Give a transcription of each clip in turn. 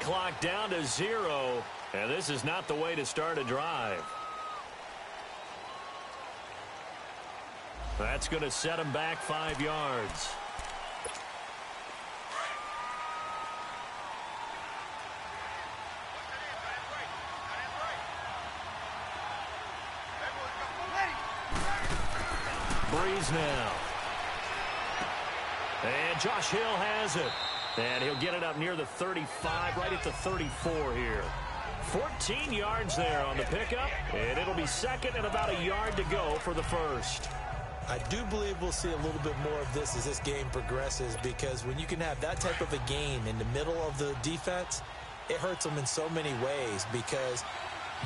clock down to 0, and this is not the way to start a drive. That's going to set him back 5 yards. Breeze now. And Josh Hill has it. And he'll get it up near the 35, right at the 34 here. 14 yards there on the pickup, and it'll be second and about a yard to go for the first. I do believe we'll see a little bit more of this as this game progresses, because when you can have that type of a game in the middle of the defense, it hurts them in so many ways, because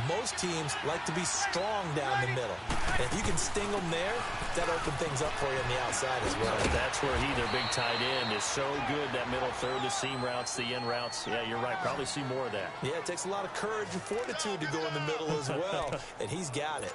most teams like to be strong down the middle. And if you can sting them there, that opens things up for you on the outside as well. That's where their big tight end, is so good, that middle third, the seam routes, the in routes. Yeah, you're right. Probably see more of that. Yeah, it takes a lot of courage and fortitude to go in the middle as well, and he's got it.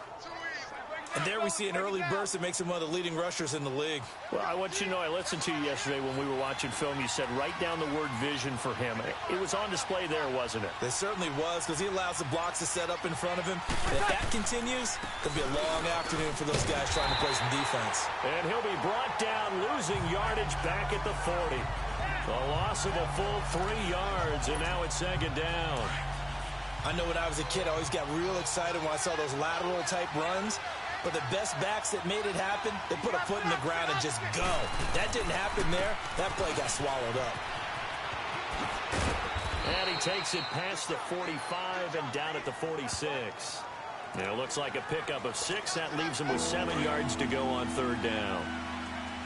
And there we see an early burst that makes him one of the leading rushers in the league. Well, I want you to know, I listened to you yesterday when we were watching film. You said write down the word vision for him. It was on display there, wasn't it? It certainly was, because he allows the blocks to set up in front of him. And if that continues, it'll be a long afternoon for those guys trying to play some defense. And he'll be brought down, losing yardage back at the 40. A loss of a full 3 yards, and now it's second down. I know when I was a kid, I always got real excited when I saw those lateral-type runs. But the best backs that made it happen, they put a foot in the ground and just go. That didn't happen there. That play got swallowed up. And he takes it past the 45 and down at the 46. And it looks like a pickup of 6. That leaves him with 7 yards to go on third down.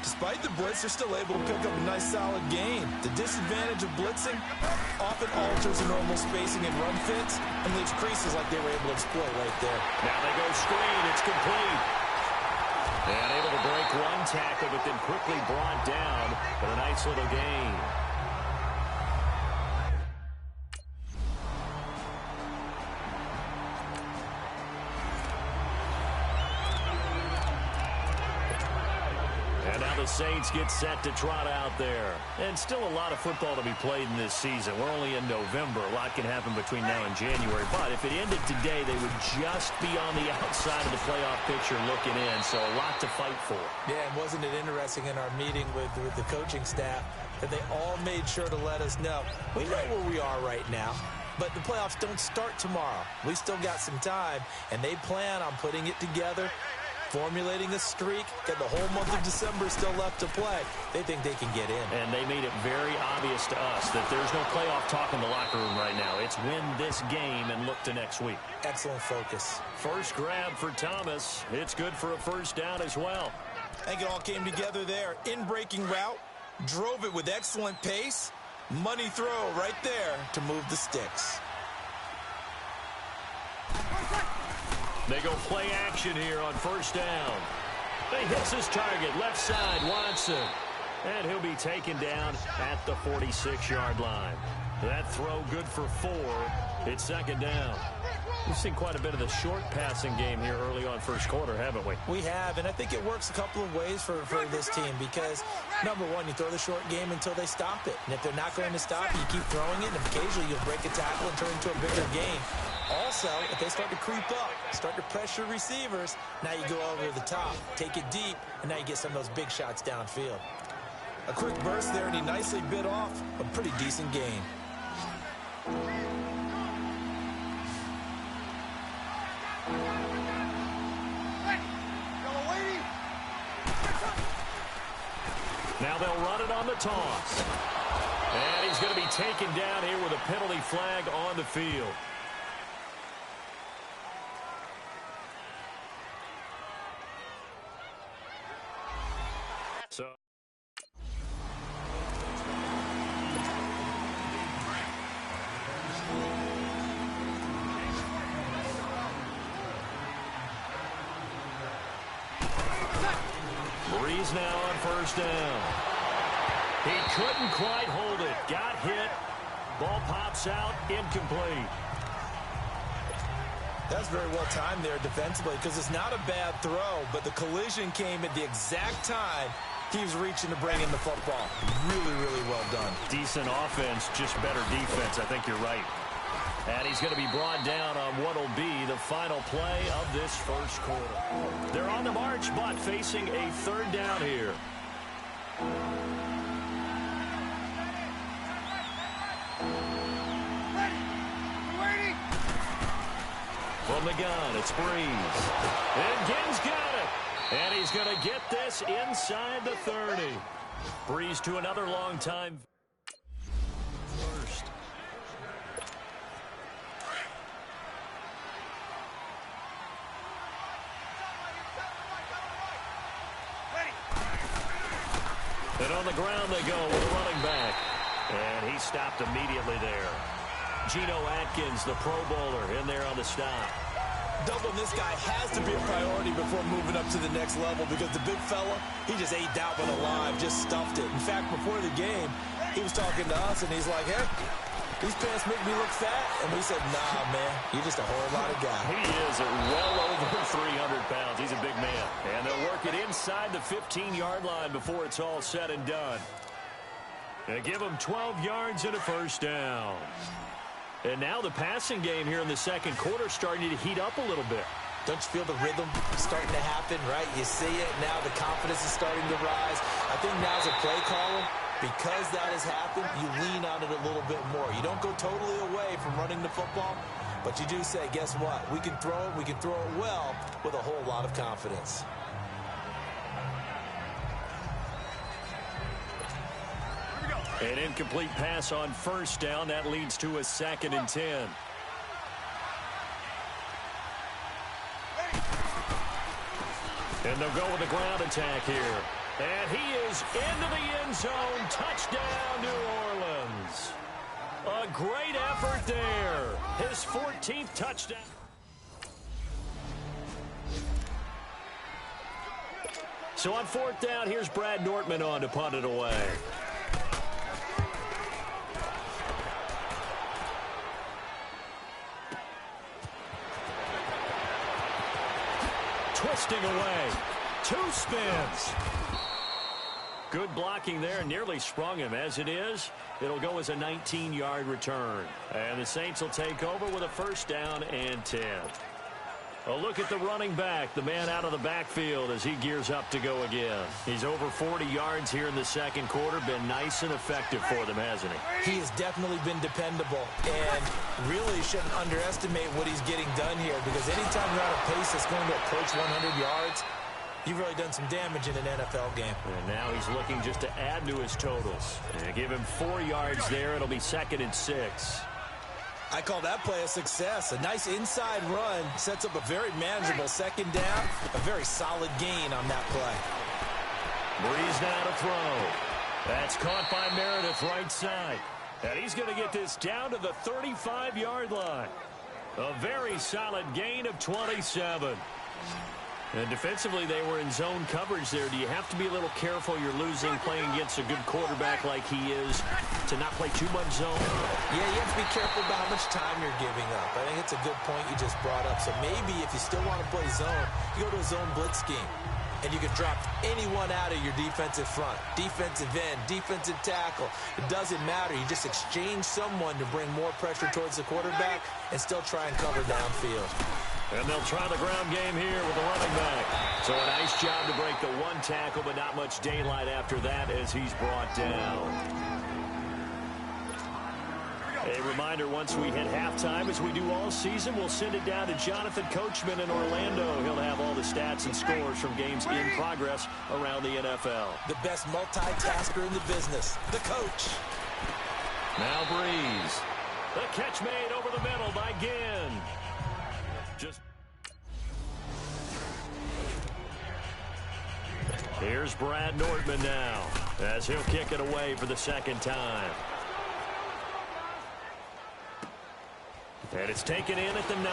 Despite the blitz, they're still able to pick up a nice, solid gain. The disadvantage of blitzing often alters the normal spacing and run fits and leaves creases like they were able to exploit right there. Now they go screen. It's complete. And able to break one tackle, but then quickly brought down. But a nice little gain. The Saints get set to trot out there. And still a lot of football to be played in this season. We're only in November. A lot can happen between now and January. But if it ended today, they would just be on the outside of the playoff picture looking in. So a lot to fight for. Yeah, and wasn't it interesting in our meeting with the coaching staff that they all made sure to let us know, we know where we are right now, but the playoffs don't start tomorrow. We still got some time, and they plan on putting it together, formulating a streak, and the whole month of December is still left to play. They think they can get in. And they made it very obvious to us that there's no playoff talk in the locker room right now. It's win this game and look to next week. Excellent focus. First grab for Thomas. It's good for a first down as well. I think it all came together there. In-breaking route, drove it with excellent pace. Money throw right there to move the sticks. They go play action here on first down. He hits his target, left side, Watson. And he'll be taken down at the 46-yard line. That throw good for 4. It's second down. We've seen quite a bit of the short passing game here early on first quarter, haven't we? We have, and I think it works a couple of ways for this team because, number one, you throw the short game until they stop it. And if they're not going to stop it, you keep throwing it, and occasionally you'll break a tackle and turn it into a bigger game. Also, if they start to creep up, start to pressure receivers, now you go over the top, take it deep, and now you get some of those big shots downfield. A quick burst there, and he nicely bit off a pretty decent gain. Now they'll run it on the toss. And he's going to be taken down here with a penalty flag on the field. So Breeze now on first down. He couldn't quite hold it. Got hit. Ball pops out. Incomplete. That's very well timed there defensively because it's not a bad throw, but the collision came at the exact time Keeps reaching to bring in the football. Really, really well done. Decent offense, just better defense. I think you're right. And he's going to be brought down on what will be the final play of this first quarter. They're on the march, but facing a third down here. From the gun, it's Breeze. And Ginn's got it. And he's going to get this inside the 30. Breeze to another long time. First. And on the ground they go with a running back. And he stopped immediately there. Geno Atkins, the Pro Bowler, in there on the stop. Doubling this guy has to be a priority before moving up to the next level because the big fella, he just ate that one alive, just stuffed it. In fact, before the game, he was talking to us, and he's like, hey, these pants make me look fat. And we said, nah, man, you're just a whole lot of guy. He is at well over 300 pounds. He's a big man. And they'll work it inside the 15-yard line before it's all said and done. They give him 12 yards and a first down. And now the passing game here in the second quarter starting to heat up a little bit. Don't you feel the rhythm starting to happen, right? You see it. Now the confidence is starting to rise. I think now as a play caller, because that has happened, you lean on it a little bit more. You don't go totally away from running the football, but you do say, guess what? We can throw it. We can throw it well with a whole lot of confidence. An incomplete pass on first down. That leads to a 2nd and 10. And they'll go with a ground attack here. And he is into the end zone. Touchdown, New Orleans. A great effort there. His 14th touchdown. So on 4th down, here's Brad Nortman on to punt it away. Twisting away. 2 spins. Good blocking there. Nearly sprung him. As it is, it'll go as a 19-yard return. And the Saints will take over with a first down and 10. A look at the running back, the man out of the backfield as he gears up to go again. He's over 40 yards here in the second quarter. Been nice and effective for them, hasn't he? He has definitely been dependable and really shouldn't underestimate what he's getting done here because anytime you're at a pace that's going to approach 100 yards, you've really done some damage in an NFL game. And now he's looking just to add to his totals. And give him 4 yards there. It'll be 2nd and 6. I call that play a success. A nice inside run sets up a very manageable second down, a very solid gain on that play. Breeze now to throw. That's caught by Meredith right side. And he's going to get this down to the 35-yard line. A very solid gain of 27. And defensively, they were in zone coverage there. Do you have to be a little careful? You're losing playing against a good quarterback like he is to not play too much zone? Yeah, you have to be careful about how much time you're giving up. I think it's a good point you just brought up. So maybe if you still want to play zone, you go to a zone blitz scheme. And you can drop anyone out of your defensive front, defensive end, defensive tackle. It doesn't matter. You just exchange someone to bring more pressure towards the quarterback and still try and cover downfield. And they'll try the ground game here with the running back. So a nice job to break the 1 tackle, but not much daylight after that as he's brought down. A reminder, once we hit halftime, as we do all season, we'll send it down to Jonathan Coachman in Orlando. He'll have all the stats and scores from games in progress around the NFL. The best multitasker in the business, the coach. Now Breeze. The catch made over the middle by Ginn. Here's Brad Nortman now as he'll kick it away for the 2nd time. And it's taken in at the 9.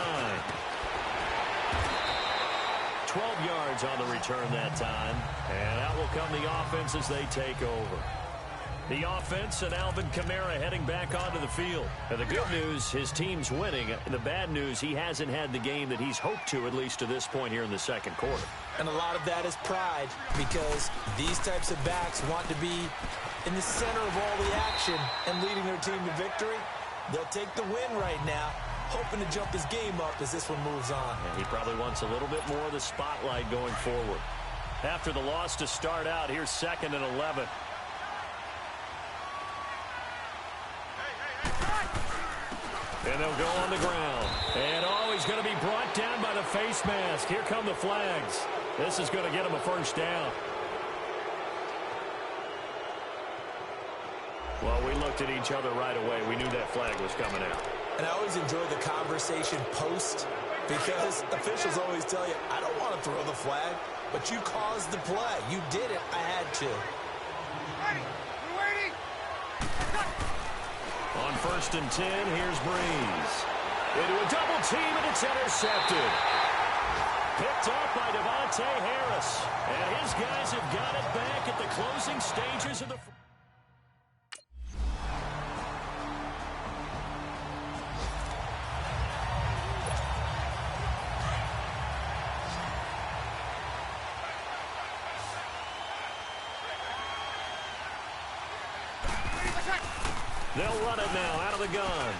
12 yards on the return that time. And out will come the offense as they take over. The offense and Alvin Kamara heading back onto the field. And the good news, his team's winning. The bad news, he hasn't had the game that he's hoped to, at least to this point here in the second quarter. And a lot of that is pride, because these types of backs want to be in the center of all the action and leading their team to victory. They'll take the win right now, hoping to jump his game up as this one moves on. And he probably wants a little bit more of the spotlight going forward. After the loss to start out, here's 2nd and 11. And they'll go on the ground. And, he's going to be brought down by the face mask. Here come the flags. This is going to get him a first down. Well, we looked at each other right away. We knew that flag was coming out. And I always enjoy the conversation post, because officials always tell you, I don't want to throw the flag, but you caused the play. You did it. I had to. On 1st and 10, here's Breeze. Into a double team, and it's intercepted. Picked off by Devontae Harris. And his guys have got it back at the closing stages of the... They'll run it now out of the gun.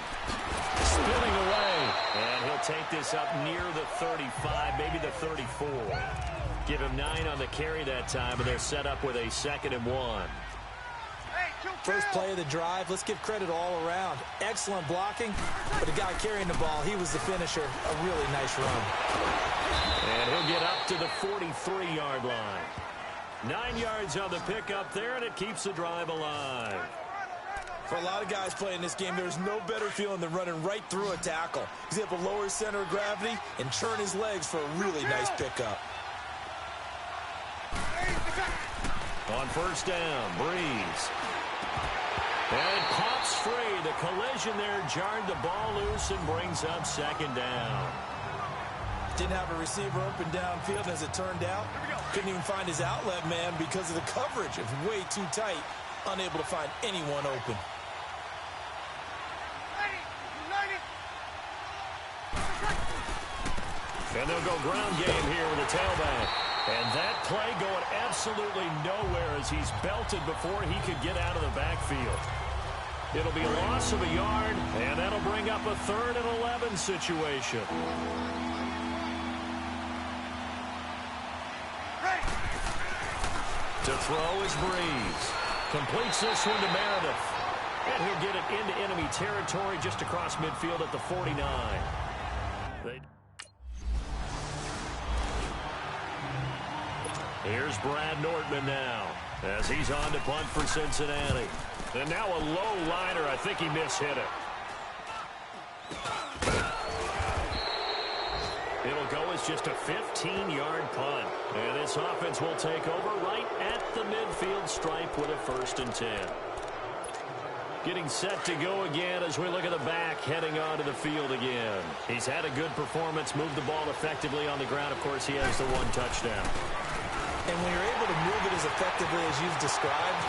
Spinning away. And he'll take this up near the 35, maybe the 34. Give him 9 on the carry that time, and they're set up with a 2nd and 1. First play of the drive, let's give credit all around. Excellent blocking, but the guy carrying the ball, he was the finisher. A really nice run. And he'll get up to the 43-yard line. 9 yards on the pickup there, and it keeps the drive alive. For a lot of guys playing this game, there's no better feeling than running right through a tackle. He's able to lower his center of gravity and churn his legs for a really nice pickup. On 1st down, Breeze. And pops free. The collision there jarred the ball loose and brings up 2nd down. Didn't have a receiver open downfield, as it turned out. Couldn't even find his outlet man because of the coverage. It was way too tight. Unable to find anyone open. And they'll go ground game here with a tailback. And that play going absolutely nowhere as he's belted before he could get out of the backfield. It'll be a loss of a yard, and that'll bring up a 3rd and 11 situation. To throw is Breeze. Completes this one to Meredith. And he'll get it into enemy territory just across midfield at the 49. Here's Brad Nortman now as he's on to punt for Cincinnati. And now a low liner. I think he mishit it. It'll go as just a 15-yard punt. And this offense will take over right at the midfield stripe with a 1st and 10. Getting set to go again as we look at the back heading onto the field again. He's had a good performance, moved the ball effectively on the ground. Of course, he has the 1 touchdown. And when you're able to move it as effectively as you've described,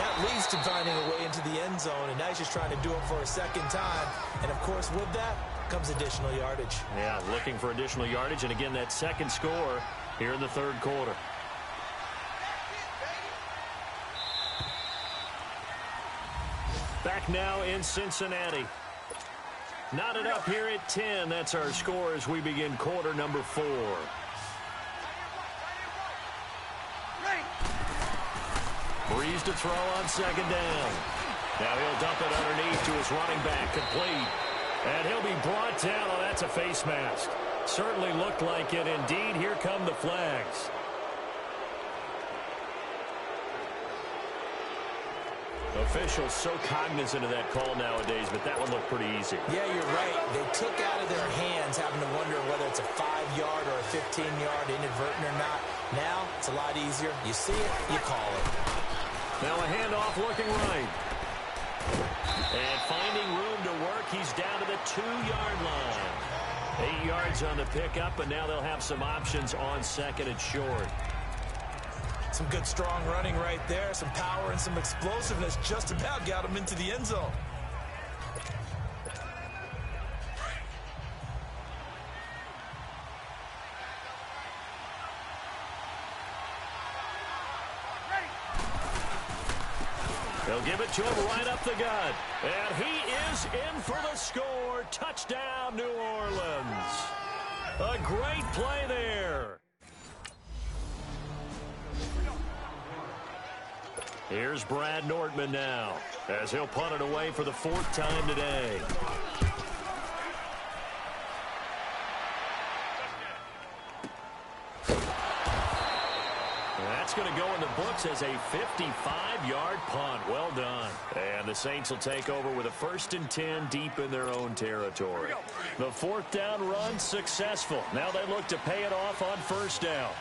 that leads to finding a way into the end zone. And now he's just trying to do it for a 2nd time. And, of course, with that comes additional yardage. Yeah, looking for additional yardage. And, again, that 2nd score here in the 3rd quarter. Back now in Cincinnati. Knotted up here at 10. That's our score as we begin quarter number 4. Breeze to throw on 2nd down. Now he'll dump it underneath to his running back, complete. And he'll be brought down. Oh, that's a face mask. Certainly looked like it. Indeed, here come the flags. Officials so cognizant of that call nowadays, but that one looked pretty easy. Yeah, you're right. They took out of their hands having to wonder whether it's a 5-yard or a 15-yard, inadvertent or not. Now, it's a lot easier. You see it, you call it. Now a handoff looking right. And finding room to work, he's down to the 2-yard line. 8 yards on the pickup, and now they'll have some options on 2nd and short. Some good strong running right there. Some power and some explosiveness just about got him into the end zone. They'll give it to him right up the gut. And he is in for the score. Touchdown, New Orleans. A great play there. Here's Brad Nordman now, as he'll punt it away for the 4th time today. That's going to go in the books as a 55-yard punt. Well done. And the Saints will take over with a 1st and 10 deep in their own territory. The 4th down run successful. Now they look to pay it off on 1st down.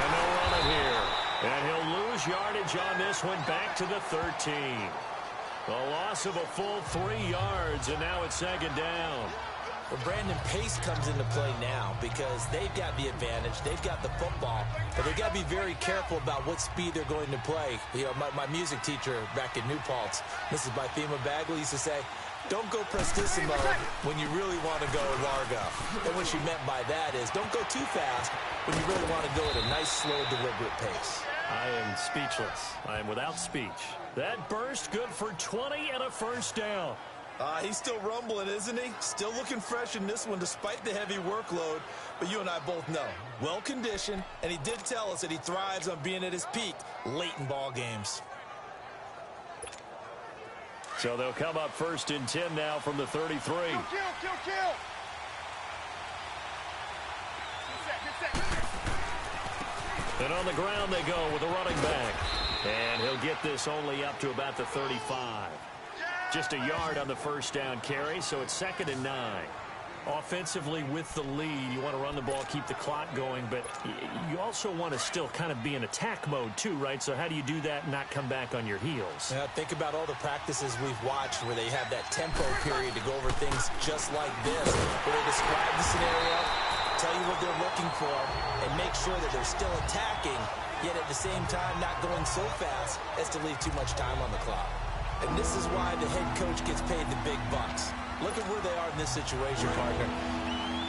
And they'll run it here. And he'll lose yardage on this one back to the 13. A loss of a full 3 yards, and now it's 2nd down. Well, Brandon, pace comes into play now because they've got the advantage. They've got the football, but they've got to be very careful about what speed they're going to play. You know, my music teacher back in New Paltz, Mrs. Bythema Bagley, used to say, don't go prestissimo when you really want to go largo. And what she meant by that is don't go too fast when you really want to go at a nice, slow, deliberate pace. I am speechless. I am without speech. That burst good for 20 and a 1st down. He's still rumbling, isn't he? Still looking fresh in this one despite the heavy workload. But you and I both know, well-conditioned, and he did tell us that he thrives on being at his peak late in ball games. So they'll come up 1st and 10 now from the 33. Kill. And on the ground they go with a running back. And he'll get this only up to about the 35. Just a yard on the 1st down carry, so it's 2nd and 9. Offensively with the lead, you want to run the ball, keep the clock going, but you also want to still kind of be in attack mode too, right? So how do you do that and not come back on your heels? Yeah, think about all the practices we've watched where they have that tempo period to go over things just like this, where they describe the scenario, tell you what they're looking for, and make sure that they're still attacking, yet at the same time not going so fast as to leave too much time on the clock. And this is why the head coach gets paid the big bucks. Look at where they are in this situation, partner.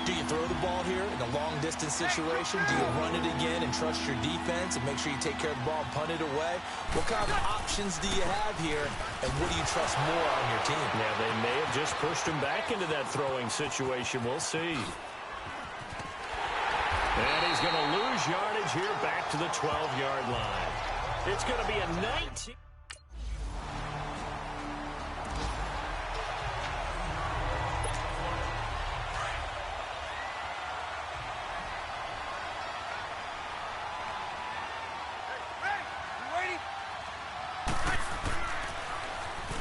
Do you throw the ball here in a long-distance situation? Do you run it again and trust your defense and make sure you take care of the ball and punt it away? What kind of options do you have here, and what do you trust more on your team? Yeah, they may have just pushed him back into that throwing situation. We'll see. And he's going to lose yardage here back to the 12-yard line. It's going to be a 19...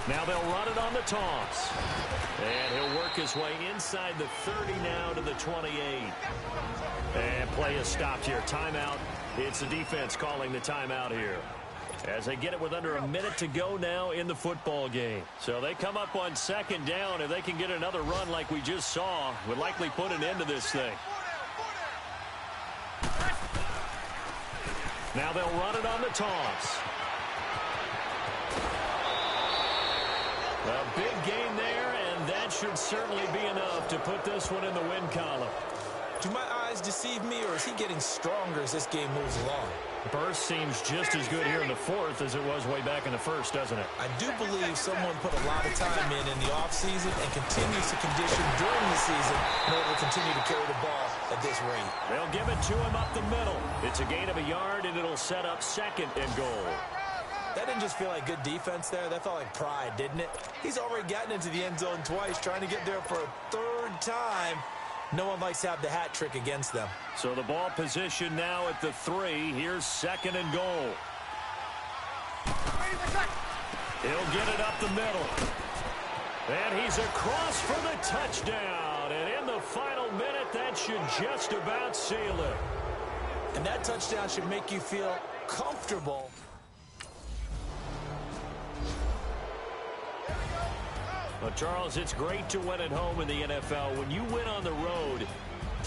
Now they'll run it on the toss. And he'll work his way inside the 30 now to the 28. And play is stopped here. Timeout. It's the defense calling the timeout here. As they get it with under a minute to go now in the football game. So they come up on 2nd down. If they can get another run like we just saw, would likely put an end to this thing. Now they'll run it on the toss. A big gain there, and that should certainly be enough to put this one in the win column. Do my eyes deceive me, or is he getting stronger as this game moves along? Burst seems just as good here in the 4th as it was way back in the 1st, doesn't it? I do believe someone put a lot of time in the offseason and continues to condition during the season in order to continue to carry the ball at this rate. They'll give it to him up the middle. It's a gain of a yard, and it'll set up 2nd and goal. That didn't just feel like good defense there. That felt like pride, didn't it? He's already gotten into the end zone twice, trying to get there for a 3rd time. No one likes to have the hat trick against them. So the ball position now at the 3. Here's 2nd and goal. He'll get it up the middle. And he's across for the touchdown. And in the final minute, that should just about seal it. And that touchdown should make you feel comfortable. Well, Charles, it's great to win at home in the NFL. When you win on the road,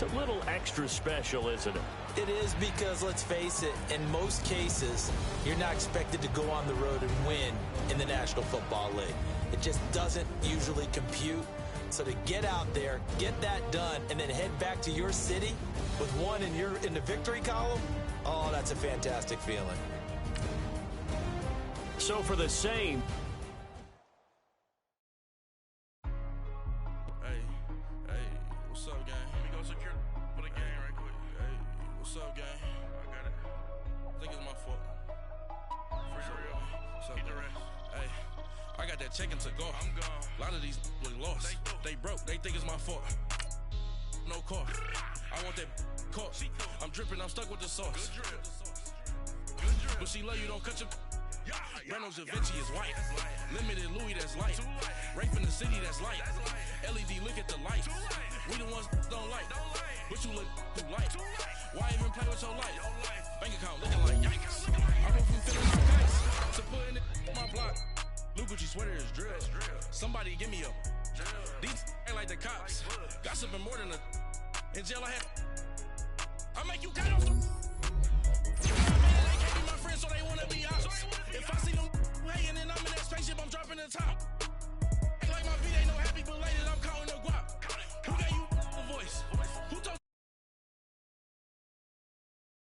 It's a little extra special, isn't it? It is, because let's face it, in most cases, you're not expected to go on the road and win in the National Football League. It just doesn't usually compute. So to get out there, get that done, and then head back to your city with one in the victory column, oh, that's a fantastic feeling. So for the same. Hey, what's up, gang? Let me go secure for the game right quick. Hey, what's up, gang? I got it. I think it's my fault. For real. What's up, Hey, I got that check-in to go. I'm gone. A lot of these look lost. They broke. They think it's my fault. No car. I want that car. I'm dripping. I'm stuck with the sauce. Good drip. But she love you. Don't cut your. Reynolds Da Vinci is white. Limited Louis, that's light. Rape in the city, that's light. LED, look at the light. We the ones don't like. But you look too light. Why even play with your life? Bank account looking like yikes. I went from feeling like ice to putting it in my block. Blue Gucci sweater is drill. Somebody give me a. These ain't like the cops. Gossiping more than a. In jail I had.